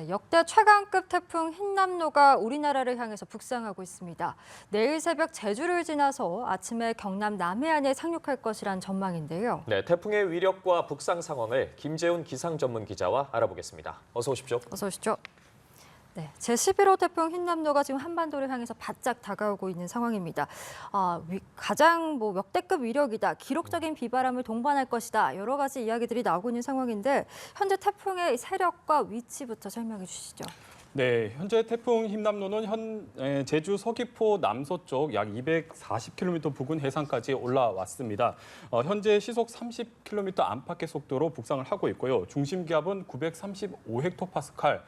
네, 역대 최강급 태풍 흰남노가 우리나라를 향해서 북상하고 있습니다. 내일 새벽 제주를 지나서 아침에 경남 남해안에 상륙할 것이란 전망인데요. 네, 태풍의 위력과 북상 상황을 김재훈 기상 전문 기자와 알아보겠습니다. 어서 오십시오. 어서 오시죠. 네, 제11호 태풍 흰남노가 지금 한반도를 향해서 바짝 다가오고 있는 상황입니다. 가장 역대급 위력이다, 기록적인 비바람을 동반할 것이다, 여러 가지 이야기들이 나오고 있는 상황인데 현재 태풍의 세력과 위치부터 설명해 주시죠. 네, 현재 태풍 흰남노는 제주 서귀포 남서쪽 약 240km 부근 해상까지 올라왔습니다. 현재 시속 30km 안팎의 속도로 북상을 하고 있고요. 중심 기압은 935헥토파스칼,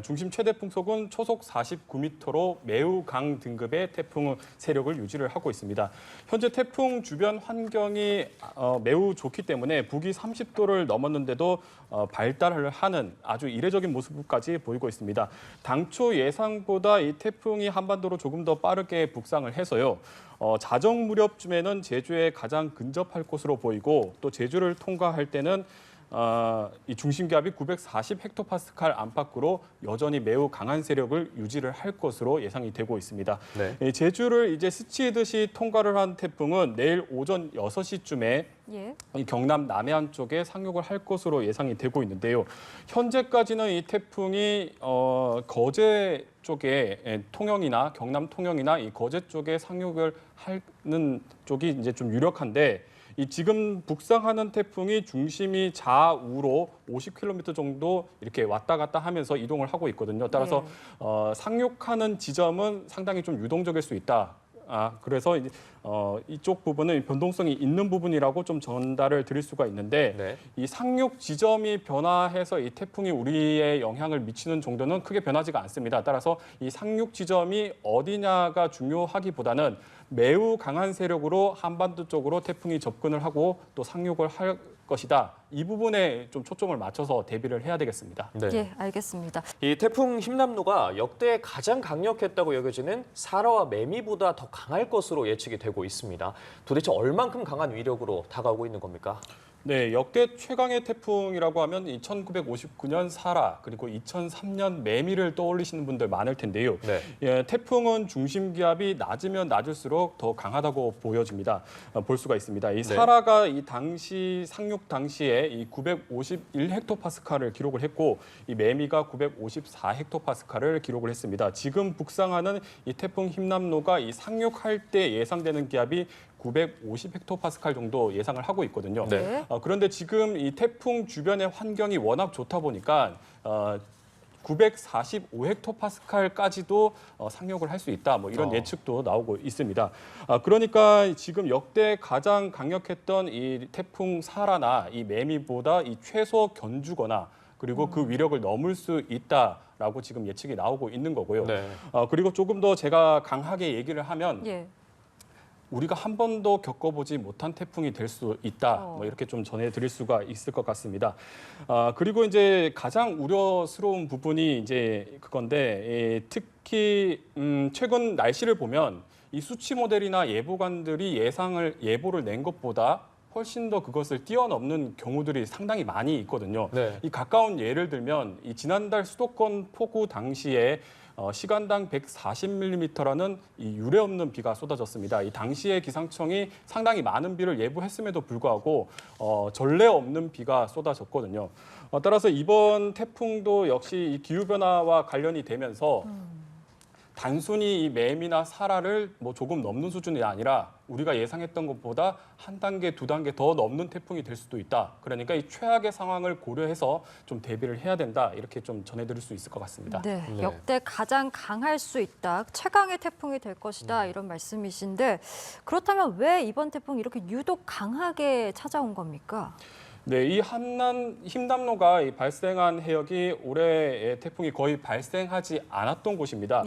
중심 최대 풍속은 초속 49m로 매우 강 등급의 태풍 세력을 유지를 하고 있습니다. 현재 태풍 주변 환경이 매우 좋기 때문에 북위 30도를 넘었는데도 발달을 하는 아주 이례적인 모습까지 보이고 있습니다. 당초 예상보다 이 태풍이 한반도로 조금 더 빠르게 북상을 해서요. 자정 무렵쯤에는 제주에 가장 근접할 것으로 보이고 또 제주를 통과할 때는 이 중심 기압이 940헥토파스칼 안팎으로 여전히 매우 강한 세력을 유지를 할 것으로 예상이 되고 있습니다. 네. 제주를 이제 스치듯이 통과를 한 태풍은 내일 오전 6시쯤에 이 경남 남해안 쪽에 상륙을 할 것으로 예상이 되고 있는데요. 현재까지는 이 태풍이 거제 쪽에 통영이나 경남 통영이나 이 거제 쪽에 상륙을 하는 쪽이 이제 좀 유력한데 이 지금 북상하는 태풍이 중심이 좌우로 50km 정도 이렇게 왔다 갔다 하면서 이동을 하고 있거든요. 따라서 상륙하는 지점은 상당히 좀 유동적일 수 있다. 그래서 이쪽 부분은 변동성이 있는 부분이라고 좀 전달을 드릴 수가 있는데 이 상륙 지점이 변화해서 이 태풍이 우리의 영향을 미치는 정도는 크게 변하지가 않습니다. 따라서 이 상륙 지점이 어디냐가 중요하기보다는 매우 강한 세력으로 한반도 쪽으로 태풍이 접근을 하고 또 상륙을 할 것이다. 이 부분에 좀 초점을 맞춰서 대비를 해야 되겠습니다. 네. 예, 알겠습니다. 이 태풍 흰남노가 역대 가장 강력했다고 여겨지는 사라와 매미보다 더 강할 것으로 예측이 되고 있습니다. 도대체 얼만큼 강한 위력으로 다가오고 있는 겁니까? 네, 역대 최강의 태풍이라고 하면 1959년 사라 그리고 2003년 매미를 떠올리시는 분들 많을 텐데요. 태풍은 중심 기압이 낮으면 낮을수록 더 강하다고 보여집니다. 볼 수가 있습니다. 이 사라가 이 당시 상륙 당시에 이 951헥토파스칼을 기록을 했고 이 매미가 954헥토파스칼을 기록을 했습니다. 지금 북상하는 이 태풍 흰남노가 이 상륙할 때 예상되는 기압이 950헥토파스칼 정도 예상을 하고 있거든요. 그런데 지금 이 태풍 주변의 환경이 워낙 좋다 보니까 945헥토파스칼까지도 상륙을 할 수 있다. 이런 예측도 나오고 있습니다. 그러니까 지금 역대 가장 강력했던 이 태풍 사라나 이 매미보다 이 최소 견주거나 그리고 그 위력을 넘을 수 있다라고 지금 예측이 나오고 있는 거고요. 그리고 조금 더 제가 강하게 얘기를 하면 우리가 한 번도 겪어보지 못한 태풍이 될 수 있다. 이렇게 좀 전해드릴 수가 있을 것 같습니다. 그리고 이제 가장 우려스러운 부분이 이제 그건데 특히 최근 날씨를 보면 이 수치 모델이나 예보관들이 예보를 낸 것보다 훨씬 더 그것을 뛰어넘는 경우들이 상당히 많이 있거든요. 이 가까운 예를 들면 이 지난달 수도권 폭우 당시에 시간당 140mm라는 이 유례없는 비가 쏟아졌습니다. 이 당시에 기상청이 상당히 많은 비를 예보했음에도 불구하고 전례 없는 비가 쏟아졌거든요. 따라서 이번 태풍도 역시 이 기후변화와 관련이 되면서 단순히 이 매미나 사라를 조금 넘는 수준이 아니라 우리가 예상했던 것보다 한 단계, 두 단계 더 넘는 태풍이 될 수도 있다. 그러니까 이 최악의 상황을 고려해서 좀 대비를 해야 된다. 이렇게 좀 전해드릴 수 있을 것 같습니다. 역대 가장 강할 수 있다. 최강의 태풍이 될 것이다. 이런 말씀이신데 그렇다면 왜 이번 태풍이 이렇게 유독 강하게 찾아온 겁니까? 네, 이 흰남노가 발생한 해역이 올해 태풍이 거의 발생하지 않았던 곳입니다.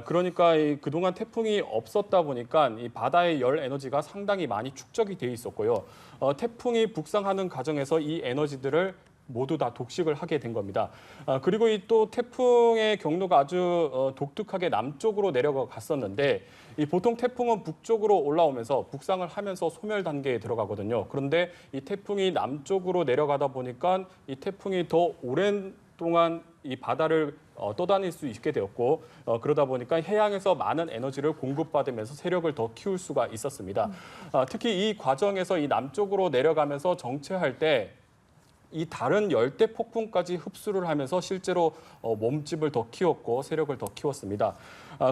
그러니까 그동안 태풍이 없었다 보니까 이 바다의 열 에너지가 상당히 많이 축적이 돼 있었고요. 태풍이 북상하는 과정에서 이 에너지들을 모두 다 독식을 하게 된 겁니다. 그리고 이 또 태풍의 경로가 아주 독특하게 남쪽으로 내려갔었는데 이 보통 태풍은 북쪽으로 올라오면서 북상을 하면서 소멸 단계에 들어가거든요. 그런데 이 태풍이 남쪽으로 내려가다 보니까 이 태풍이 더 오랜 동안 이 바다를 떠다닐 수 있게 되었고 그러다 보니까 해양에서 많은 에너지를 공급받으면서 세력을 더 키울 수가 있었습니다. 특히 이 과정에서 이 남쪽으로 내려가면서 정체할 때 이 다른 열대 폭풍까지 흡수를 하면서 실제로 몸집을 더 키웠고 세력을 더 키웠습니다.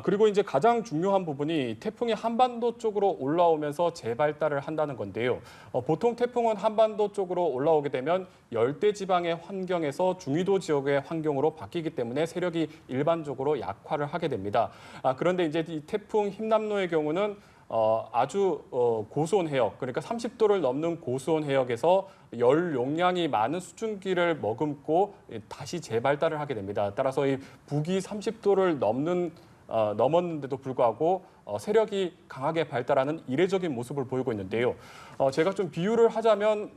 그리고 이제 가장 중요한 부분이 태풍이 한반도 쪽으로 올라오면서 재발달을 한다는 건데요. 보통 태풍은 한반도 쪽으로 올라오게 되면 열대 지방의 환경에서 중위도 지역의 환경으로 바뀌기 때문에 세력이 일반적으로 약화를 하게 됩니다. 그런데 이제 이 태풍 힘남노의 경우는 아주 고수온 해역, 그러니까 30도를 넘는 고수온 해역에서 열 용량이 많은 수증기를 머금고 다시 재발달을 하게 됩니다. 따라서 이 북위 30도를 넘었는데도 불구하고 세력이 강하게 발달하는 이례적인 모습을 보이고 있는데요. 제가 좀 비유를 하자면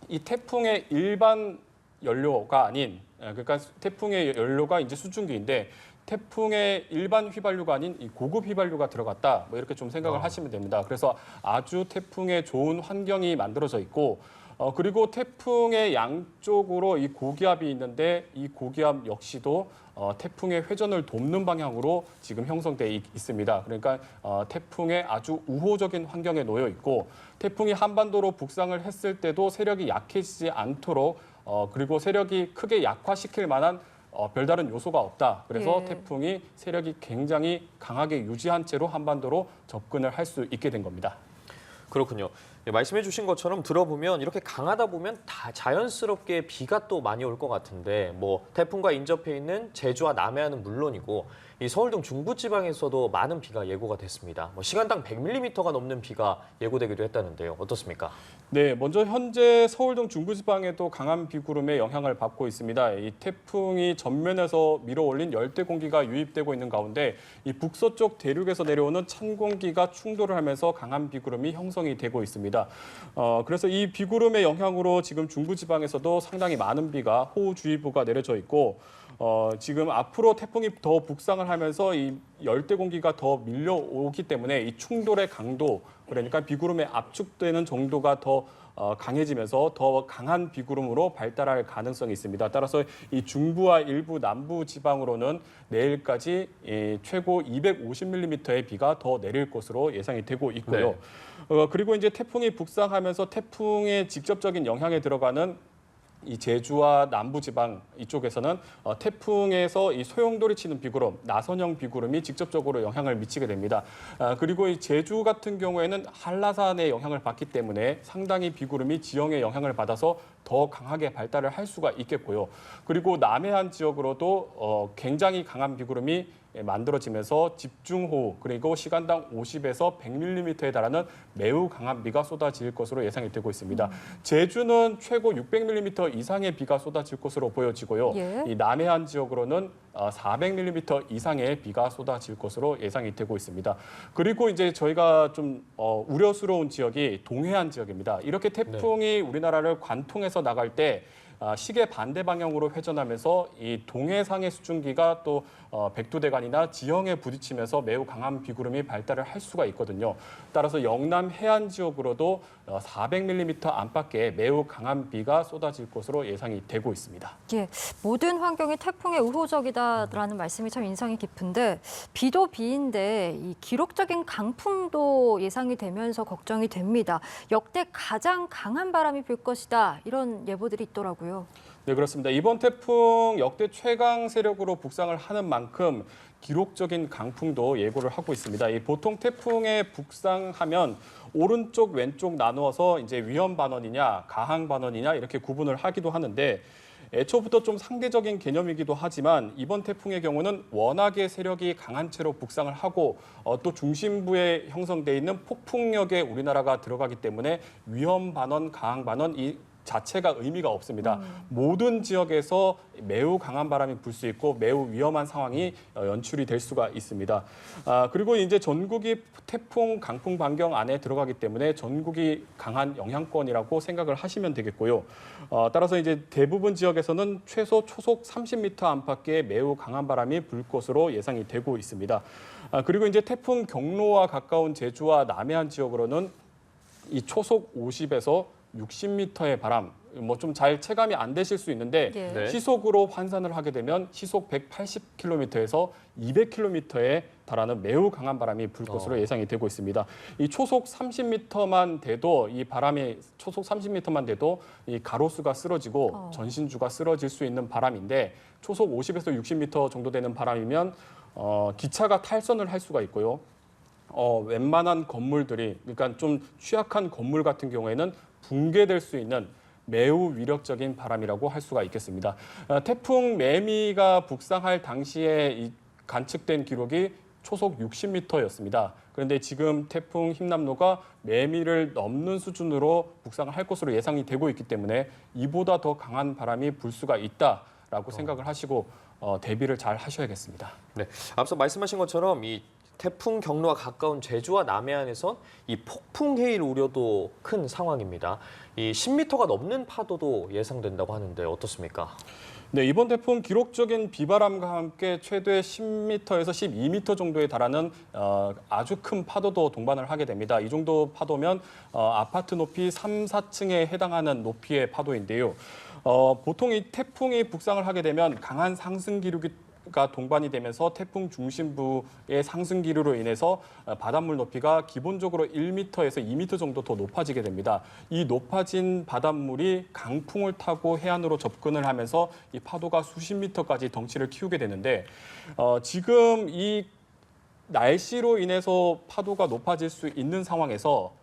이 태풍의 일반 연료가 아닌, 그러니까 태풍의 연료가 이제 수증기인데 태풍의 일반 휘발유가 아닌 이 고급 휘발유가 들어갔다. 뭐 이렇게 좀 생각을 하시면 됩니다. 그래서 아주 태풍에 좋은 환경이 만들어져 있고 그리고 태풍의 양쪽으로 이 고기압이 있는데 이 고기압 역시도 태풍의 회전을 돕는 방향으로 지금 형성돼 있습니다. 그러니까 태풍의 아주 우호적인 환경에 놓여 있고 태풍이 한반도로 북상을 했을 때도 세력이 약해지지 않도록 그리고 세력이 크게 약화시킬 만한 별다른 요소가 없다. 그래서 예. 태풍이 세력이 굉장히 강하게 유지한 채로 한반도로 접근을 할 수 있게 된 겁니다. 그렇군요. 말씀해 주신 것처럼 들어보면 이렇게 강하다 보면 다 자연스럽게 비가 또 많이 올 것 같은데 뭐 태풍과 인접해 있는 제주와 남해안은 물론이고 이 서울 등 중부지방에서도 많은 비가 예고가 됐습니다. 뭐 시간당 100mm가 넘는 비가 예고되기도 했다는데요. 어떻습니까? 네, 먼저 현재 서울 등 중부지방에도 강한 비구름의 영향을 받고 있습니다. 이 태풍이 전면에서 밀어올린 열대 공기가 유입되고 있는 가운데 이 북서쪽 대륙에서 내려오는 찬 공기가 충돌을 하면서 강한 비구름이 형성이 되고 있습니다. 그래서 이 비구름의 영향으로 지금 중부지방에서도 상당히 많은 비가 호우주의보가 내려져 있고 지금 앞으로 태풍이 더 북상을 하면서 이 열대 공기가 더 밀려오기 때문에 이 충돌의 강도, 그러니까 비구름에 압축되는 정도가 더 강해지면서 더 강한 비구름으로 발달할 가능성이 있습니다. 따라서 이 중부와 일부 남부 지방으로는 내일까지 최고 250mm의 비가 더 내릴 것으로 예상이 되고 있고요. 그리고 이제 태풍이 북상하면서 태풍의 직접적인 영향에 들어가는 이 제주와 남부지방 이쪽에서는 태풍에서 이 소용돌이 치는 비구름, 나선형 비구름이 직접적으로 영향을 미치게 됩니다. 그리고 이 제주 같은 경우에는 한라산의 영향을 받기 때문에 상당히 비구름이 지형의 영향을 받아서 더 강하게 발달을 할 수가 있겠고요. 그리고 남해안 지역으로도 굉장히 강한 비구름이 만들어지면서 집중호우 그리고 시간당 50에서 100mm에 달하는 매우 강한 비가 쏟아질 것으로 예상이 되고 있습니다. 제주는 최고 600mm 이상의 비가 쏟아질 것으로 보여지고요. 예. 이 남해안 지역으로는 400mm 이상의 비가 쏟아질 것으로 예상이 되고 있습니다. 그리고 이제 저희가 좀 우려스러운 지역이 동해안 지역입니다. 이렇게 태풍이 우리나라를 관통해서 나갈 때 시계 반대 방향으로 회전하면서 이 동해상의 수증기가 또 백두대간이나 지형에 부딪히면서 매우 강한 비구름이 발달을 할 수가 있거든요. 따라서 영남 해안 지역으로도 400mm 안팎의 매우 강한 비가 쏟아질 것으로 예상이 되고 있습니다. 예, 모든 환경이 태풍에 우호적이다라는 말씀이 참 인상이 깊은데 비도 비인데 이 기록적인 강풍도 예상이 되면서 걱정이 됩니다. 역대 가장 강한 바람이 불 것이다 이런 예보들이 있더라고요. 네, 그렇습니다. 이번 태풍 역대 최강 세력으로 북상을 하는 만큼 기록적인 강풍도 예고를 하고 있습니다. 이 보통 태풍에 북상하면 오른쪽 왼쪽 나누어서 이제 위험 반원이냐 가항 반원이냐 이렇게 구분을 하기도 하는데 애초부터 좀 상대적인 개념이기도 하지만 이번 태풍의 경우는 워낙에 세력이 강한 채로 북상을 하고 또 중심부에 형성돼 있는 폭풍력에 우리나라가 들어가기 때문에 위험 반원, 가항 반원 이 자체가 의미가 없습니다. 모든 지역에서 매우 강한 바람이 불 수 있고 매우 위험한 상황이 연출이 될 수가 있습니다. 그리고 이제 전국이 태풍 강풍 반경 안에 들어가기 때문에 전국이 강한 영향권이라고 생각을 하시면 되겠고요. 따라서 이제 대부분 지역에서는 최소 초속 30m 안팎의 매우 강한 바람이 불 것으로 예상이 되고 있습니다. 그리고 이제 태풍 경로와 가까운 제주와 남해안 지역으로는 이 초속 50에서 60m의 바람, 뭐 좀 잘 체감이 안 되실 수 있는데 예. 네. 시속으로 환산을 하게 되면 시속 180km에서 200km에 달하는 매우 강한 바람이 불 것으로 예상이 되고 있습니다. 이 초속 30m만 돼도 이 바람이 초속 30m만 돼도 이 가로수가 쓰러지고 전신주가 쓰러질 수 있는 바람인데 초속 50에서 60m 정도 되는 바람이면 기차가 탈선을 할 수가 있고요. 웬만한 건물들이 그러니까 좀 취약한 건물 같은 경우에는 붕괴될 수 있는 매우 위력적인 바람이라고 할 수가 있겠습니다. 태풍 매미가 북상할 당시에 이 관측된 기록이 초속 60m였습니다. 그런데 지금 태풍 힘남노가 매미를 넘는 수준으로 북상을 할 것으로 예상이 되고 있기 때문에 이보다 더 강한 바람이 불 수가 있다라고 생각을 하시고 대비를 잘 하셔야겠습니다. 네, 앞서 말씀하신 것처럼 이 태풍 경로와 가까운 제주와 남해안에선 이 폭풍 해일 우려도 큰 상황입니다. 이 10m가 넘는 파도도 예상된다고 하는데 어떻습니까? 네, 이번 태풍 기록적인 비바람과 함께 최대 10m에서 12m 정도에 달하는 아주 큰 파도도 동반을 하게 됩니다. 이 정도 파도면 아파트 높이 3, 4층에 해당하는 높이의 파도인데요. 보통 이 태풍이 북상을 하게 되면 강한 상승 기류가 동반이 되면서 태풍 중심부의 상승 기류로 인해서 바닷물 높이가 기본적으로 1m에서 2m 정도 더 높아지게 됩니다. 이 높아진 바닷물이 강풍을 타고 해안으로 접근을 하면서 이 파도가 수십 미터까지 덩치를 키우게 되는데 지금 이 날씨로 인해서 파도가 높아질 수 있는 상황에서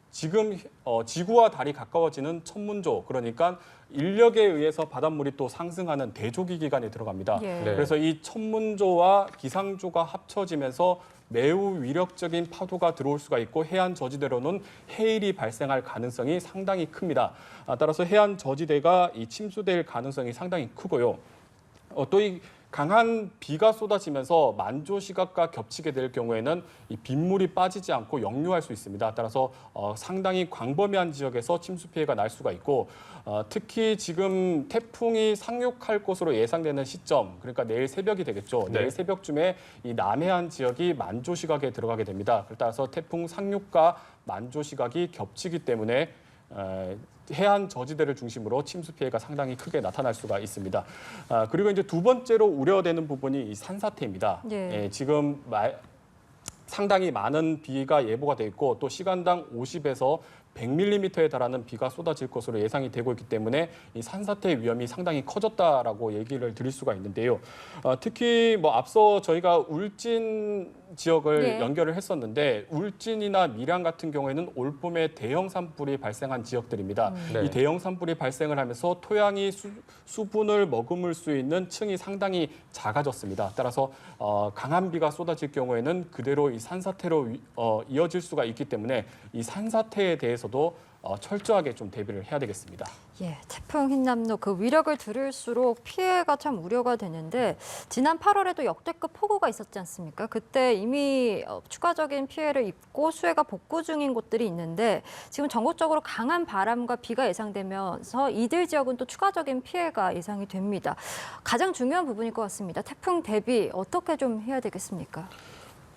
지금 지구와 달이 가까워지는 천문조, 그러니까 인력에 의해서 바닷물이 또 상승하는 대조기 기간에 들어갑니다. 예. 네. 그래서 이 천문조와 기상조가 합쳐지면서 매우 위력적인 파도가 들어올 수가 있고 해안 저지대로는 해일이 발생할 가능성이 상당히 큽니다. 따라서 해안 저지대가 이 침수될 가능성이 상당히 크고요. 또 이 강한 비가 쏟아지면서 만조 시각과 겹치게 될 경우에는 이 빗물이 빠지지 않고 역류할 수 있습니다. 따라서 상당히 광범위한 지역에서 침수 피해가 날 수가 있고 특히 지금 태풍이 상륙할 것으로 예상되는 시점, 그러니까 내일 새벽이 되겠죠. 네. 내일 새벽쯤에 이 남해안 지역이 만조 시각에 들어가게 됩니다. 따라서 태풍 상륙과 만조 시각이 겹치기 때문에 해안 저지대를 중심으로 침수 피해가 상당히 크게 나타날 수가 있습니다. 그리고 이제 두 번째로 우려되는 부분이 이 산사태입니다. 예. 지금 상당히 많은 비가 예보가 돼 있고 또 시간당 50에서 100mm에 달하는 비가 쏟아질 것으로 예상이 되고 있기 때문에 이 산사태 위험이 상당히 커졌다라고 얘기를 드릴 수가 있는데요. 특히 뭐 앞서 저희가 울진 지역을 네. 연결을 했었는데 울진이나 밀양 같은 경우에는 올봄에 대형 산불이 발생한 지역들입니다. 네. 이 대형 산불이 발생을 하면서 토양이 수분을 머금을 수 있는 층이 상당히 작아졌습니다. 따라서 강한 비가 쏟아질 경우에는 그대로 이 산사태로 이어질 수가 있기 때문에 이 산사태에 대해서도 철저하게 좀 대비를 해야 되겠습니다. 예, 태풍 흰남노 그 위력을 들을수록 피해가 참 우려가 되는데 지난 8월에도 역대급 폭우가 있었지 않습니까? 그때 이미 추가적인 피해를 입고 수해가 복구 중인 곳들이 있는데 지금 전국적으로 강한 바람과 비가 예상되면서 이들 지역은 또 추가적인 피해가 예상이 됩니다. 가장 중요한 부분일 것 같습니다. 태풍 대비 어떻게 좀 해야 되겠습니까?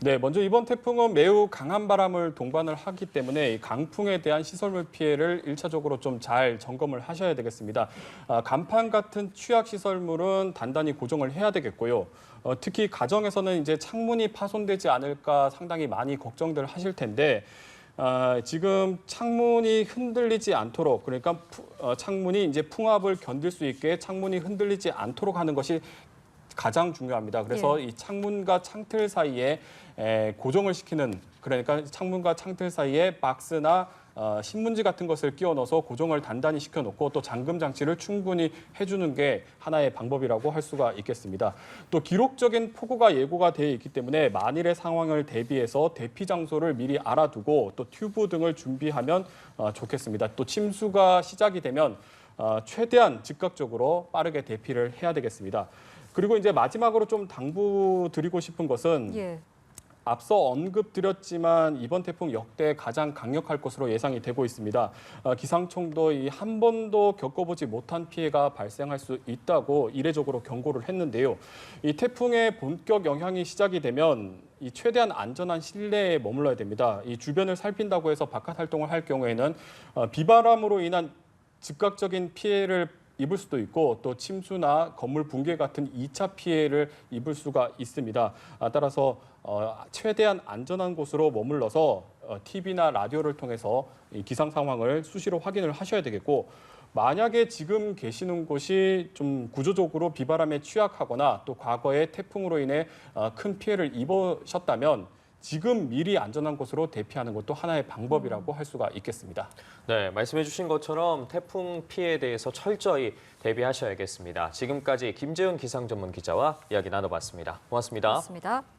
네, 먼저 이번 태풍은 매우 강한 바람을 동반을 하기 때문에 이 강풍에 대한 시설물 피해를 1차적으로 좀 잘 점검을 하셔야 되겠습니다. 간판 같은 취약 시설물은 단단히 고정을 해야 되겠고요. 특히 가정에서는 이제 창문이 파손되지 않을까 상당히 많이 걱정들 하실 텐데 지금 창문이 흔들리지 않도록 그러니까 창문이 이제 풍압을 견딜 수 있게 창문이 흔들리지 않도록 하는 것이 가장 중요합니다. 그래서 이 창문과 창틀 사이에 고정을 시키는 그러니까 창문과 창틀 사이에 박스나 신문지 같은 것을 끼워 넣어서 고정을 단단히 시켜놓고 또 잠금 장치를 충분히 해주는 게 하나의 방법이라고 할 수가 있겠습니다. 또 기록적인 폭우가 예고가 되어 있기 때문에 만일의 상황을 대비해서 대피 장소를 미리 알아두고 또 튜브 등을 준비하면 좋겠습니다. 또 침수가 시작이 되면 최대한 즉각적으로 빠르게 대피를 해야 되겠습니다. 그리고 이제 마지막으로 좀 당부드리고 싶은 것은 앞서 언급드렸지만 이번 태풍 역대 가장 강력할 것으로 예상이 되고 있습니다. 기상청도 이 한 번도 겪어보지 못한 피해가 발생할 수 있다고 이례적으로 경고를 했는데요. 이 태풍의 본격 영향이 시작이 되면 이 최대한 안전한 실내에 머물러야 됩니다. 이 주변을 살핀다고 해서 바깥 활동을 할 경우에는 비바람으로 인한 즉각적인 피해를 입을 수도 있고 또 침수나 건물 붕괴 같은 2차 피해를 입을 수가 있습니다. 따라서 최대한 안전한 곳으로 머물러서 TV나 라디오를 통해서 이 기상 상황을 수시로 확인을 하셔야 되겠고 만약에 지금 계시는 곳이 좀 구조적으로 비바람에 취약하거나 또 과거에 태풍으로 인해 큰 피해를 입으셨다면 지금 미리 안전한 곳으로 대피하는 것도 하나의 방법이라고 할 수가 있겠습니다. 네, 말씀해 주신 것처럼 태풍 피해에 대해서 철저히 대비하셔야겠습니다. 지금까지 김재훈 기상전문 기자와 이야기 나눠봤습니다. 고맙습니다. 고맙습니다.